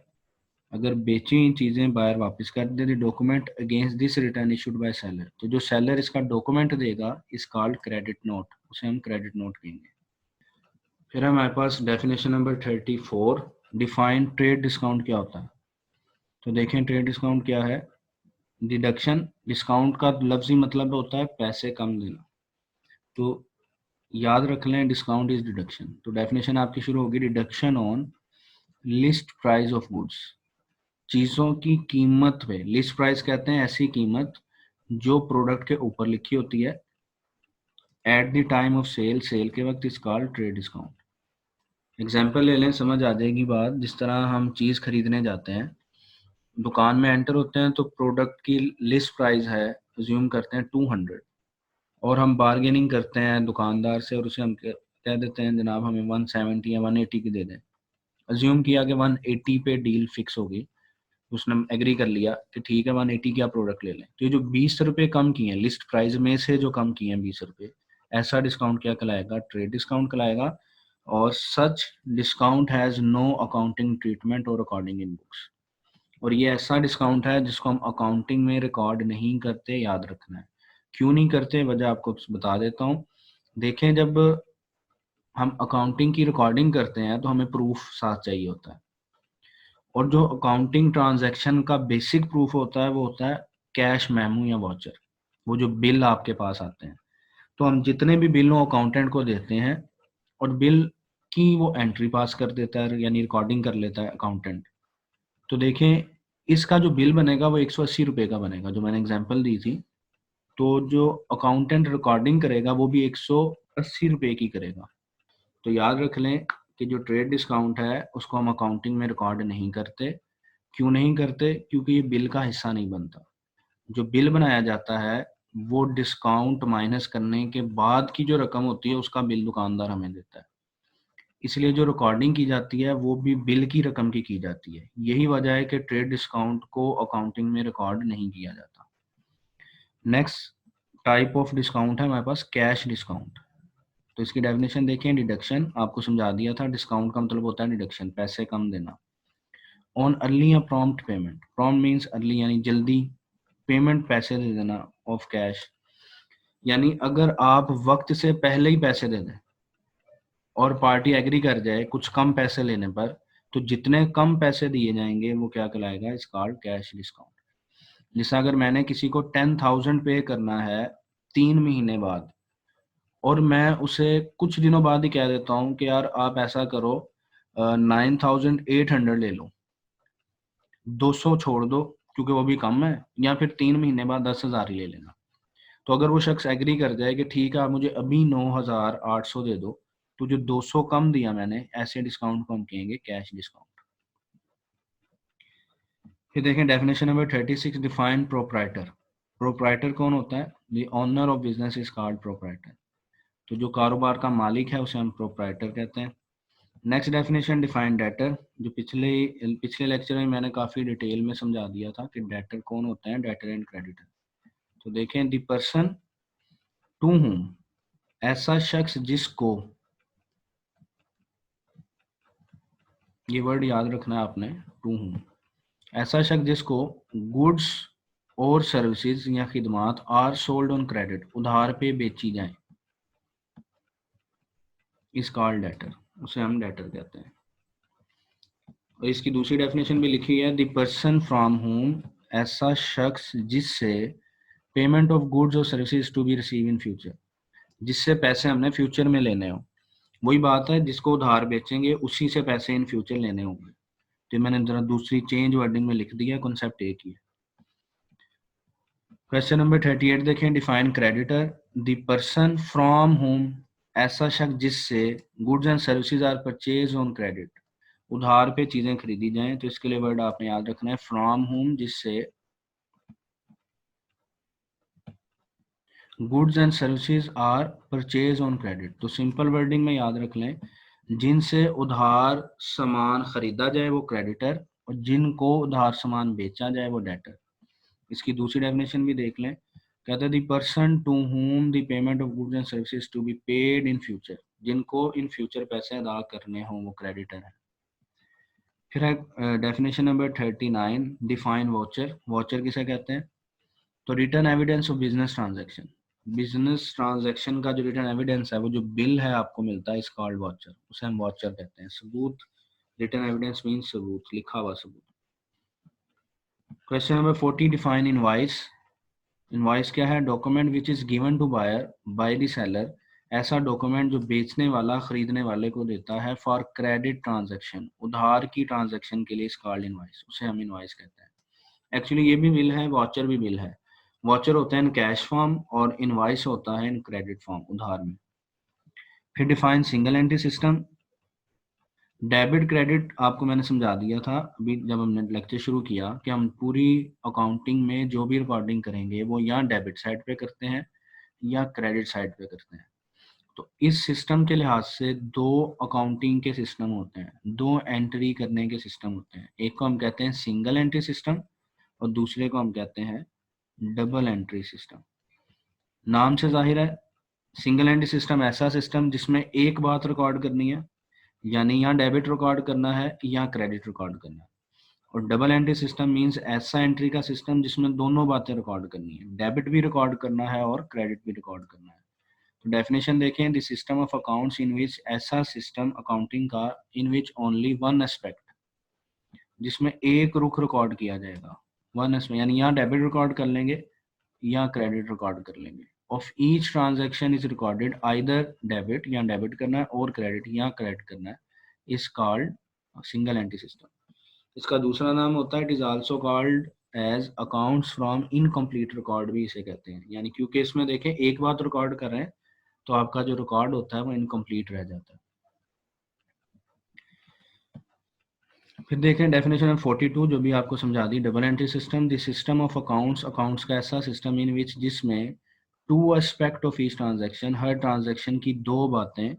अगर बेची हुई चीजें बायर वापस कर दे, document against this return issued by seller, तो जो सेलर इसका डॉक्यूमेंट देगा इज कॉल्ड क्रेडिट नोट, उसे हम क्रेडिट नोट कहेंगे। फिर हमारे पास definition number 34, define trade discount क्या होता है। तो देखें ट्रेड डिस्काउंट क्या है। डिडक्शन, डिस्काउंट का लफ्जी मतलब होता है पैसे कम देना, तो याद रख लें डिस्काउंट इज डिडक्शन। तो डेफिनेशन आपकी शुरू होगी, deduction on list price of goods, चीज़ों की कीमत पे, लिस्ट प्राइस कहते हैं ऐसी कीमत जो प्रोडक्ट के ऊपर लिखी होती है, at the time of sale, sale के वक्त, is called trade discount. Example ले लें, समझ आ जाएगी बात। जिस तरह हम चीज़ खरीदने जाते हैं, दुकान में एंटर होते हैं तो प्रोडक्ट की लिस्ट प्राइस है, अज्यूम करते हैं 200, और हम बार्गेनिंग करते हैं दुकानदार से, और उसे हम कह देते हैं जनाब हमें 170 या 180 की दे दें। अज्यूम किया कि 180 पे डील फिक्स होगी, उसने एग्री कर लिया कि ठीक है 180 की आप प्रोडक्ट ले लें। तो ये जो 20 रुपए कम किए हैं लिस्ट प्राइस में से, जो कम किए हैं 20 रुपए, ऐसा डिस्काउंट क्या कहलाएगा? ट्रेड डिस्काउंट कहलाएगा। और such discount has no accounting treatment और अकॉर्डिंग इन बुक्स, और ये ऐसा डिस्काउंट है जिसको हम अकाउंटिंग में रिकॉर्ड नहीं करते, याद रखना है। क्यों नहीं करते, वजह आपको बता देता हूँ। देखें, जब हम अकाउंटिंग की रिकॉर्डिंग करते हैं तो हमें प्रूफ साथ चाहिए होता है, और जो अकाउंटिंग ट्रांजैक्शन का बेसिक प्रूफ होता है वो होता है कैश मेमो या वाउचर, वो जो बिल आपके पास आते हैं। तो हम जितने भी बिल अकाउंटेंट को देते हैं, और बिल की वो एंट्री पास कर देता है, यानी रिकॉर्डिंग कर लेता है अकाउंटेंट। तो देखें, इसका जो बिल बनेगा वो 180 रुपये का बनेगा, जो मैंने एग्जांपल दी थी। तो जो अकाउंटेंट रिकॉर्डिंग करेगा वो भी 180 रुपये की करेगा। तो याद रख लें कि जो ट्रेड डिस्काउंट है उसको हम अकाउंटिंग में रिकॉर्ड नहीं करते। क्यों नहीं करते? क्योंकि ये बिल का हिस्सा नहीं बनता। जो बिल बनाया जाता है वो डिस्काउंट माइनस करने के बाद की जो रकम होती है उसका बिल दुकानदार हमें देता है। इसलिए जो रिकॉर्डिंग की जाती है वो भी बिल की रकम की जाती है। यही वजह है कि ट्रेड डिस्काउंट को अकाउंटिंग में रिकॉर्ड नहीं किया जाता। नेक्स्ट टाइप ऑफ डिस्काउंट है हमारे पास कैश डिस्काउंट। तो इसकी डेफिनेशन देखें, डिडक्शन आपको समझा दिया था, डिस्काउंट का मतलब होता है डिडक्शन, पैसे कम देना। ऑन अर्ली या prompt payment, prompt means early यानी जल्दी, पेमेंट पैसे दे देना ऑफ कैश, यानी अगर आप वक्त से पहले ही पैसे दे दें और पार्टी एग्री कर जाए कुछ कम पैसे लेने पर, तो जितने कम पैसे दिए जाएंगे वो क्या कहलाएगा, इस कॉल्ड कैश डिस्काउंट। जैसे अगर मैंने किसी को 10,000 पे करना है 3 महीने बाद, और मैं उसे कुछ दिनों बाद ही कह देता हूँ कि यार आप ऐसा करो 9,800 ले लो, 200 छोड़ दो क्योंकि वो भी कम है, या फिर 3 महीने बाद 10,000 ही ले लेना। तो अगर वो शख्स एग्री कर जाए कि ठीक है आप मुझे अभी 9,800 दे दो, तो जो 200 कम दिया मैंने, ऐसे डिस्काउंट को हम कहेंगे कैश डिस्काउंट। फिर देखें definition number 36, define proprietor. Proprietor कौन होता है, the owner of business is called proprietor. तो जो कारोबार का मालिक है उसे हम प्रोप्राइटर कहते हैं। नेक्स्ट डेफिनेशन डिफाइन डेटर, जो पिछले पिछले लेक्चर में मैंने काफ़ी डिटेल में समझा दिया था कि डेटर कौन होता है, डेटर एंड क्रेडिटर। तो देखें, द पर्सन टू हुम, ऐसा शख्स जिसको, ये वर्ड याद रखना है आपने, टू हुम, ऐसा शख्स जिसको गुड्स और सर्विसेज या खिदमात आर सोल्ड ऑन क्रेडिट, उधार पे बेची जाए, इस कॉल्ड डेटर, उसे हम डेटर कहते हैं। और इसकी दूसरी डेफिनेशन भी लिखी है, द पर्सन फ्रॉम होम, ऐसा शख्स जिससे पेमेंट ऑफ गुड्स और services to be receive in future, जिससे पैसे हमने फ्यूचर में लेने हो। वही बात है, जिसको उधार बेचेंगे उसी से पैसे इन फ्यूचर लेने होंगे। तो मैंने जरा दूसरी चेंज वर्डिंग में लिख दिया, कॉन्सेप्ट एक ही है। क्वेश्चन नंबर 38 देखें, define creditor, the person from whom, ऐसा शख्स जिससे goods and services are purchase on credit, उधार पे चीजें खरीदी जाएं। तो इसके लिए वर्ड आपने याद रखना है फ्रॉम होम, जिससे goods and services are purchase on credit. तो सिंपल वर्डिंग में याद रख लें, जिनसे उधार सामान खरीदा जाए वो क्रेडिटर, और जिनको उधार सामान बेचा जाए वो डेटर। इसकी दूसरी डेफिनेशन भी देख लें, कहते हैं the person to whom the payment of goods and services to be paid in future, जिनको इन फ्यूचर पैसे अदा करने हों वो क्रेडिटर है। फिर है definition number 39, define voucher. Voucher किसे कहते हैं, तो return evidence of business transaction, business transaction का जो रिटर्न एविडेंस है, वो जो बिल है आपको मिलता है, इस कॉल्ड वाउचर, उसे हम वाउचर कहते हैं। सबूत, रिटर्न एविडेंस मीन्स सबूत, लिखा हुआ सबूत। Question number 40, define invoice. Invoice क्या है, document which is given to buyer by the seller, ऐसा डॉक्यूमेंट जो बेचने वाला खरीदने वाले को देता है फॉर क्रेडिट ट्रांजैक्शन, उधार की ट्रांजैक्शन के लिए, इस कॉल्ड इनवॉइस, उसे हम इनवॉइस कहते हैं। एक्चुअली ये भी बिल है, वाउचर भी बिल है। वाउचर होता है इन कैश फॉर्म और इनवॉइस होता है इन क्रेडिट फॉर्म, उधार में। फिर define single entry system. Debit credit आपको मैंने समझा दिया था अभी जब हमने लेक्चर शुरू किया, कि हम पूरी अकाउंटिंग में जो भी रिकॉर्डिंग करेंगे वो या डेबिट साइड पे करते हैं या क्रेडिट साइड पे करते हैं। तो इस सिस्टम के लिहाज से दो अकाउंटिंग के सिस्टम होते हैं, दो एंट्री करने के सिस्टम होते हैं। एक को हम कहते हैं सिंगल एंट्री सिस्टम और दूसरे को हम कहते हैं डबल एंट्री सिस्टम। नाम से जाहिर है, सिंगल एंट्री सिस्टम ऐसा सिस्टम जिसमें एक बात रिकॉर्ड करनी है, यानी या डेबिट रिकॉर्ड करना है या क्रेडिट रिकॉर्ड करना है। और डबल एंट्री सिस्टम मींस ऐसा एंट्री का सिस्टम जिसमें दोनों बातें रिकॉर्ड करनी है, डेबिट भी रिकॉर्ड करना है और क्रेडिट भी रिकॉर्ड करना है। तो डेफिनेशन देखें, the system of accounts in which, ऐसा सिस्टम अकाउंटिंग का in which only one aspect, जिसमें एक रुख रिकॉर्ड किया जाएगा, वन एस्पेक्ट, यानी या डेबिट रिकॉर्ड कर लेंगे या क्रेडिट रिकॉर्ड कर लेंगे, of each transaction is recorded, either debit या डेबिट करना है और क्रेडिट या क्रेडिट करना है, is called single entry system. इसका दूसरा नाम होता है, it is also called as accounts from incomplete record भी इसे कहते हैं, यानी क्योंकि इसमें देखें एक बात रिकॉर्ड कर रहे हैं तो आपका जो रिकॉर्ड होता है वो इनकम्प्लीट रह जाता है। फिर देखें डेफिनेशन ऑफ 42, जो भी आपको समझा दी, double entry system, the system of accounts, accounts का ऐसा सिस्टम इन विच, जिसमें two aspect of each transaction, हर ट्रांजैक्शन की दो बातें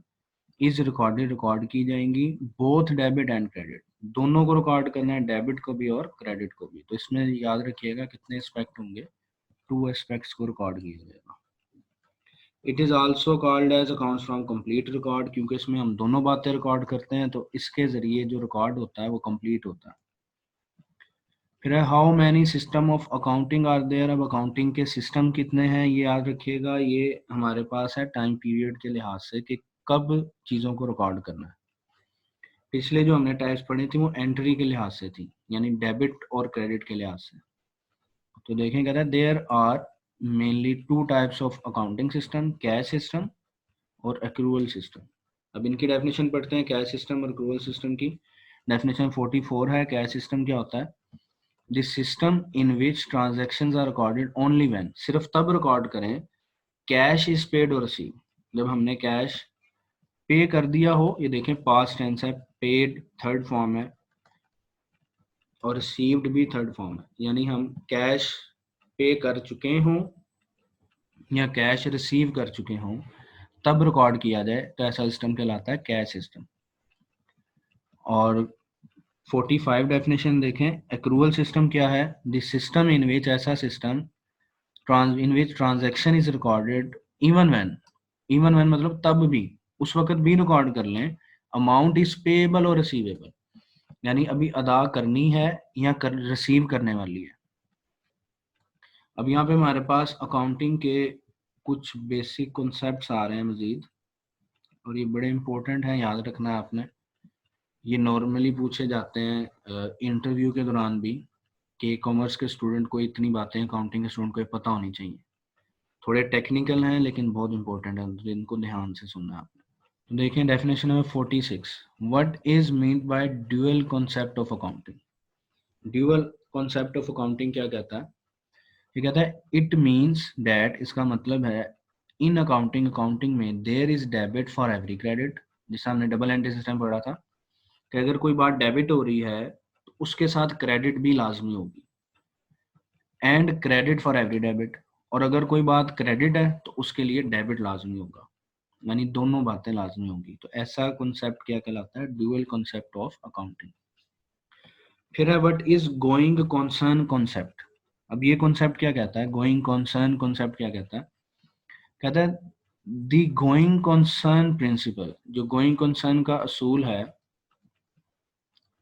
इज रिकॉर्डेड रिकॉर्ड की जाएंगी, बोथ डेबिट एंड क्रेडिट, दोनों को रिकॉर्ड करना है, डेबिट को भी और क्रेडिट को भी। तो इसमें याद रखिएगा कितने एस्पेक्ट होंगे, 2 एस्पेक्ट्स को रिकॉर्ड किया जाएगा। It is also called as accounts from complete record, क्योंकि इसमें हम दोनों बातें रिकॉर्ड करते हैं, तो इसके जरिए जो रिकॉर्ड होता है वो कंप्लीट होता है। फिर है how many system of accounting are there. अब अकाउंटिंग के सिस्टम कितने हैं ये याद रखिएगा, ये हमारे पास है टाइम पीरियड के लिहाज से कि कब चीज़ों को रिकॉर्ड करना है। पिछले जो हमने टाइप्स पढ़ी थी वो एंट्री के लिहाज से थी, यानी डेबिट और क्रेडिट के लिहाज से। तो देखें कहता है there are mainly 2 types of accounting system, cash system और एक्रूवल सिस्टम। अब इनकी डेफिनेशन पढ़ते हैं, कैश सिस्टम और एक्रूवल सिस्टम की। डेफिनेशन 44 है। कैश सिस्टम क्या होता है? The system in which transactions are recorded only when, सिर्फ तब रिकॉर्ड करें, कैश इज पेड और रिसीव, जब हमने कैश पे कर दिया हो। ये देखें पास्ट टेंस है, पेड थर्ड फॉर्म है और रिसीव्ड भी थर्ड फॉर्म है, यानी हम कैश पे कर चुके हों या कैश रिसीव कर चुके हों तब रिकॉर्ड किया जाए, तो ऐसा सिस्टम कहलाता है कैश सिस्टम। और 45 डेफिनेशन देखें, एक्रूवल सिस्टम क्या है? दिस सिस्टम इन विच, ऐसा system in which transaction is recorded even when मतलब तब भी, उस वक्त भी रिकॉर्ड कर लें, अमाउंट इज पेएबल और रिसीवेबल, यानी अभी अदा करनी है या रिसीव करने वाली है। अब यहाँ पे हमारे पास अकाउंटिंग के कुछ बेसिक कॉन्सेप्ट्स आ रहे हैं मजीद, और ये बड़े इंपॉर्टेंट हैं, याद रखना है आपने। ये नॉर्मली पूछे जाते हैं इंटरव्यू के दौरान भी, कि कॉमर्स के स्टूडेंट को इतनी बातें अकाउंटिंग के स्टूडेंट को पता होनी चाहिए। थोड़े टेक्निकल हैं लेकिन बहुत इंपॉर्टेंट है, तो इनको ध्यान से सुनना है आपने। तो देखें definition number 46, what is mean by dual concept of accounting. Dual concept of accounting क्या कहता है? ये कहता है इट मीन्स दैट, इसका मतलब है इन अकाउंटिंग में there is debit for every credit, जिससे हमने डबल एंट्री सिस्टम पढ़ा था कि अगर कोई बात डेबिट हो रही है तो उसके साथ क्रेडिट भी लाजमी होगी, and credit for every debit, और अगर कोई बात क्रेडिट है तो उसके लिए डेबिट लाजमी होगा, यानी दोनों बातें लाजमी होंगी। तो ऐसा कॉन्सेप्ट क्या कहलाता है? Dual concept of accounting. फिर है what is going concern concept. अब ये कॉन्सेप्ट क्या कहता है? गोइंग कॉन्सर्न कॉन्सेप्ट क्या कहता है? कहता है द गोइंग कॉन्सर्न प्रिंसिपल, जो गोइंग कॉन्सर्न का असूल है,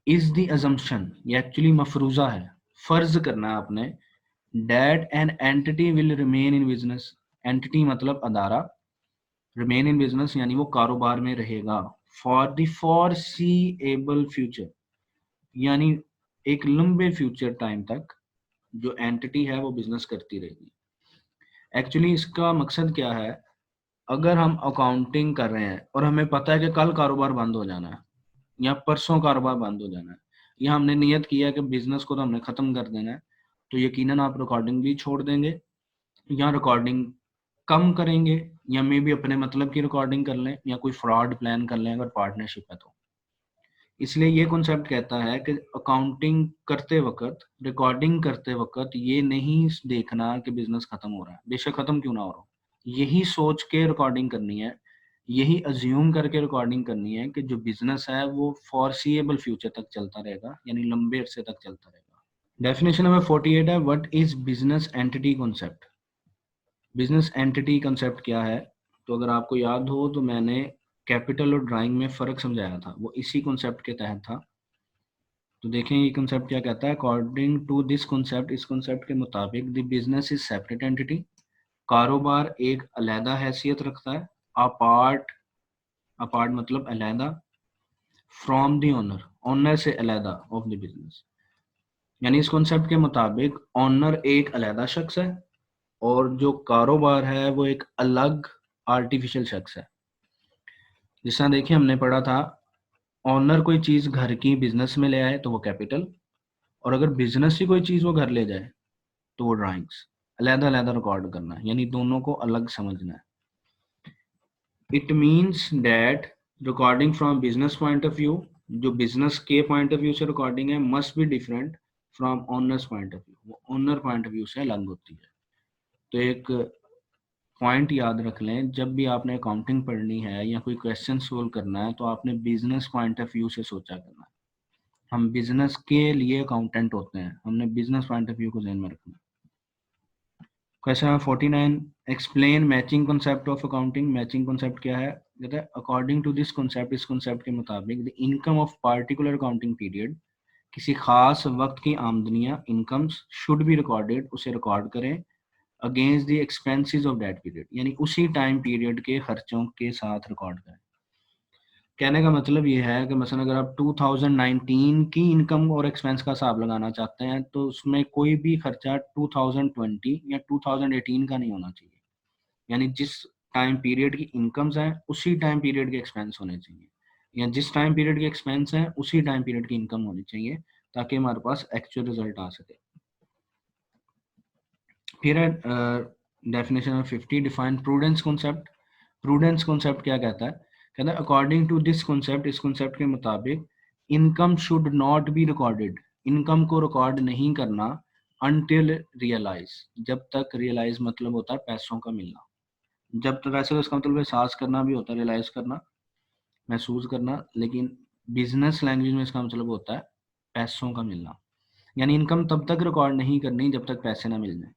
इज द अजम्पशन, ये एक्चुअली मफरूजा है, फर्ज करना है आपने, that an entity will remain in business, entity मतलब अदारा, रिमेन इन बिजनेस यानी वो कारोबार में रहेगा, फॉर द फॉरसीएबल फ्यूचर, यानी एक लंबे फ्यूचर टाइम तक जो एंटिटी है वो बिजनेस करती रहेगी। एक्चुअली इसका मकसद क्या है? अगर हम अकाउंटिंग कर रहे हैं और हमें पता है कि कल कारोबार बंद हो जाना है या परसों कारोबार बंद हो जाना है, या हमने नियत किया कि बिजनेस को तो हमने खत्म कर देना है, तो यकीनन आप रिकॉर्डिंग भी छोड़ देंगे या रिकॉर्डिंग कम करेंगे, या मे भी अपने मतलब की रिकॉर्डिंग कर लें या कोई फ्रॉड प्लान कर लें अगर पार्टनरशिप है तो। इसलिए ये कॉन्सेप्ट कहता है कि अकाउंटिंग करते वक्त, रिकॉर्डिंग करते वक्त ये नहीं देखना कि बिजनेस खत्म हो रहा है, बेशक खत्म क्यों ना हो रहा हो, यही सोच के रिकॉर्डिंग करनी है, यही अज्यूम करके रिकॉर्डिंग करनी है कि जो बिजनेस है वो फॉरसीएबल फ्यूचर तक चलता रहेगा, यानी लंबे अरसे तक चलता रहेगा। डेफिनेशन नंबर 48 है what is business entity concept. Business entity concept क्या है? तो अगर आपको याद हो तो मैंने कैपिटल और ड्राइंग में फ़र्क समझाया था, वो इसी कॉन्सेप्ट के तहत था। तो देखें ये कॉन्सेप्ट क्या कहता है। अकॉर्डिंग टू दिस कॉन्सेप्ट, इस कॉन्सेप्ट के मुताबिक the business is separate entity, कारोबार एक अलहदा हैसियत रखता है, अपार्ट, अपार्ट मतलब अलहदा, फ्रॉम द ओनर, ओनर से अलहदा, ऑफ द बिजनेस, यानी इस कॉन्सेप्ट के मुताबिक ओनर एक अलहदा शख्स है और जो कारोबार है वो एक अलग आर्टिफिशियल शख्स है। जिस तरह देखिए हमने पढ़ा था, ऑनर कोई चीज़ घर की बिजनेस में ले आए तो वो कैपिटल, और अगर बिजनेस ही कोई चीज़ वो घर ले जाए तो वो ड्राइंग्स। अलहदा अलहदा रिकॉर्ड करना है, यानी दोनों को अलग समझना है। It means that recording from business point of view, जो बिजनेस के पॉइंट ऑफ व्यू से रिकॉर्डिंग है, must be different from owners point of view, वो ओनर पॉइंट ऑफ व्यू से अलग होती है। तो एक पॉइंट याद रख लें, जब भी आपने अकाउंटिंग पढ़नी है या कोई क्वेश्चन सोल्व करना है तो आपने बिजनेस पॉइंट ऑफ व्यू से सोचा करना है। हम बिजनेस के लिए अकाउंटेंट होते हैं, हमने बिजनेस पॉइंट ऑफ व्यू को ध्यान में रखना है। Question number 49, explain matching concept of accounting. Matching concept क्या है? कहता है अकॉर्डिंग टू दिस कॉन्सेप्ट, इस कॉन्सेप्ट के मुताबिक the income of particular accounting period, किसी खास वक्त की आमदनियां, इनकम्स शुड बी रिकॉर्डेड, उसे रिकॉर्ड करें, against the expenses of that period, यानी उसी टाइम पीरियड के खर्चों के साथ रिकॉर्ड करें। कहने का मतलब ये है कि मसलन अगर आप 2019 की इनकम और एक्सपेंस का हिसाब लगाना चाहते हैं तो उसमें कोई भी खर्चा 2020 या 2018 का नहीं होना चाहिए, यानी जिस टाइम पीरियड की इनकम्स हैं उसी टाइम पीरियड के एक्सपेंस होने चाहिए, या जिस टाइम पीरियड के एक्सपेंस हैं उसी टाइम पीरियड की इनकम होनी चाहिए, ताकि हमारे पास एक्चुअल रिजल्ट आ सके। फिर है definition of 50, define prudence concept. Prudence concept क्या कहता है? कहता है अकॉर्डिंग टू दिस कॉन्सेप्ट, इस कॉन्सेप्ट के मुताबिक income should not be recorded, income को रिकॉर्ड नहीं करना अनटिल रियलाइज, जब तक रियलाइज मतलब होता है पैसों का मिलना। जब तक, वैसे तो इसका मतलब एहसास करना भी होता है, रियलाइज करना, महसूस करना, लेकिन बिजनेस लैंग्वेज में इसका मतलब होता है पैसों का मिलना, यानी इनकम तब तक रिकॉर्ड नहीं करनी जब तक पैसे ना मिल जाए।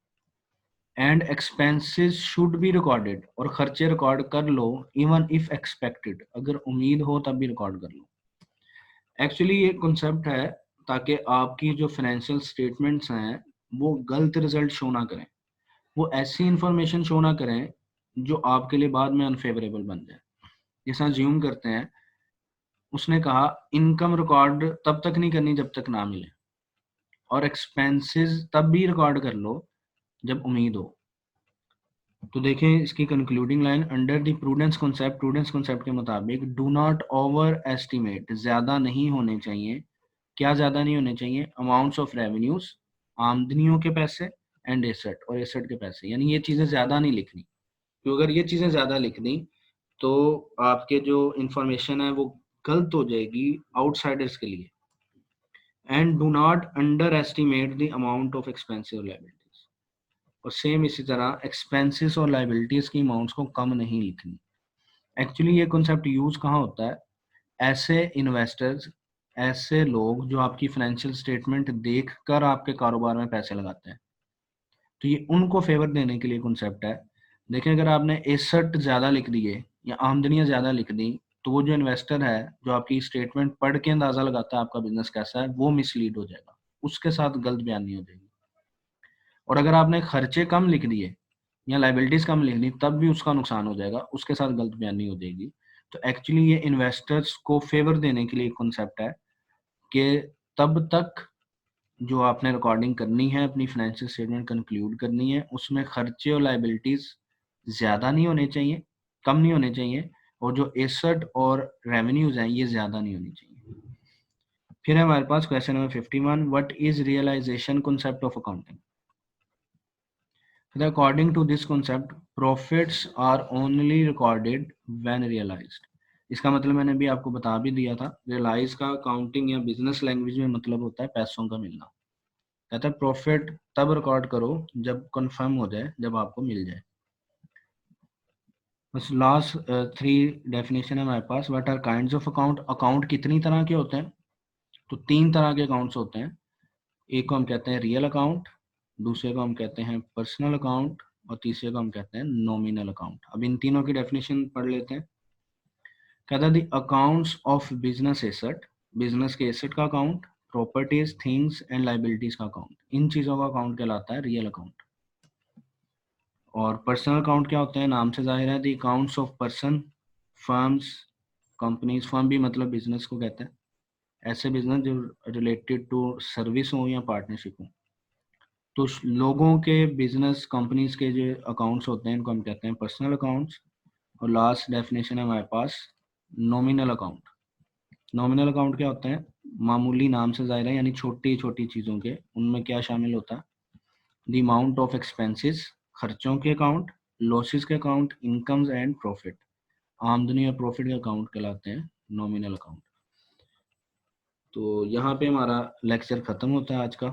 And expenses should be recorded, और खर्चे रिकॉर्ड कर लो इवन इफ एक्सपेक्टेड, अगर उम्मीद हो तब भी रिकॉर्ड कर लो। एक्चुअली ये कॉन्सेप्ट है ताकि आपकी जो फाइनेंशियल स्टेटमेंट्स हैं वो गलत रिजल्ट शो ना करें, वो ऐसी इंफॉर्मेशन शो ना करें जो आपके लिए बाद में अनफेवरेबल बन जाए। जैसा ज्यूम करते हैं, उसने कहा इनकम रिकॉर्ड तब तक नहीं करनी जब तक ना मिले, और एक्सपेंसेस तब भी रिकॉर्ड कर लो जब उम्मीद हो। तो देखें इसकी concluding line, under the prudence concept के मुताबिक डू नॉट ओवर एस्टिमेट, ज़्यादा नहीं होने चाहिए। क्या ज़्यादा नहीं होने चाहिए? अमाउंट्स ऑफ रेवेन्यूज, आमदनियों के पैसे, एंड एसेट, और एसेट के पैसे, यानी ये चीज़ें ज़्यादा नहीं लिखनी, क्योंकि अगर ये चीज़ें ज़्यादा लिख दी तो आपके जो इंफॉर्मेशन है वो गलत हो जाएगी आउटसाइडर्स के लिए। And do not under estimate the amount of expensive liabilities, और सेम इसी तरह एक्सपेंसेस और लाइबिलिटीज की अमाउंट्स को कम नहीं लिखनी। एक्चुअली ये कॉन्सेप्ट यूज कहाँ होता है? ऐसे इन्वेस्टर्स, ऐसे लोग जो आपकी फाइनेंशियल स्टेटमेंट देखकर आपके कारोबार में पैसे लगाते हैं, तो ये उनको फेवर देने के लिए कॉन्सेप्ट है। देखें अगर आपने एसेट ज़्यादा लिख दिए या आमदनियाँ ज़्यादा लिख दी, तो वो जो इन्वेस्टर है जो आपकी स्टेटमेंट पढ़ के अंदाज़ा लगाता है आपका बिजनेस कैसा है, वो मिसलीड हो जाएगा, उसके साथ गलत बयानी हो जाएगी। और अगर आपने खर्चे कम लिख दिए या लाइबिलिटीज कम लिख दी तब भी उसका नुकसान हो जाएगा, उसके साथ गलत बयानी हो जाएगी। तो एक्चुअली ये इन्वेस्टर्स को फेवर देने के लिए कॉन्सेप्ट है कि तब तक जो आपने रिकॉर्डिंग करनी है, अपनी फाइनेंशियल स्टेटमेंट कंक्लूड करनी है, उसमें खर्चे और लाइबिलिटीज ज़्यादा नहीं होने चाहिए, कम नहीं होने चाहिए, और जो एसेट और रेवेन्यूज हैं ये ज़्यादा नहीं होनी चाहिए। फिर है हमारे पास question number 51, what is realisation concept of accounting. According to this concept, profits are only recorded when realized. इसका मतलब मैंने भी आपको बता भी दिया था, रियलाइज का अकाउंटिंग या बिजनेस लैंग्वेज में मतलब होता है पैसों का मिलना। कहता है प्रॉफिट तब रिकॉर्ड करो जब कंफर्म हो जाए, जब आपको मिल जाए। बस लास्ट 3 डेफिनेशन है हमारे पास। What are kinds of account. Account कितनी तरह के होते हैं? तो 3 तरह के अकाउंट्स होते हैं। एक को हम कहते हैं रियल अकाउंट, दूसरे को हम कहते हैं पर्सनल अकाउंट, और तीसरे को हम कहते हैं नॉमिनल अकाउंट। अब इन तीनों की डेफिनेशन पढ़ लेते हैं। कहता है the accounts of business asset, business के एसेट का account, properties, things and liabilities का अकाउंट, इन चीज़ों का अकाउंट कहलाता है रियल अकाउंट। और पर्सनल अकाउंट क्या होते हैं? नाम से जाहिर है, the accounts of person, firms, companies, firm भी मतलब बिजनेस को कहते हैं, ऐसे बिजनेस जो रिलेटेड टू सर्विस हो या पार्टनरशिप हो। तो लोगों के बिजनेस कंपनीज के जो अकाउंट्स होते हैं इनको हम कहते हैं पर्सनल अकाउंट्स। और लास्ट डेफिनेशन है हमारे पास नॉमिनल अकाउंट। नॉमिनल अकाउंट क्या होते हैं? मामूली, नाम से ज़ाहिर है, यानी छोटी छोटी चीज़ों के। उनमें क्या शामिल होता है? द अमाउंट ऑफ एक्सपेंसेस, खर्चों के अकाउंट, लॉसेस के अकाउंट, इनकम्स एंड प्रॉफिट, आमदनी और प्रॉफिट के अकाउंट कहलाते हैं नॉमिनल अकाउंट। तो यहाँ पे हमारा लेक्चर ख़त्म होता है आज का।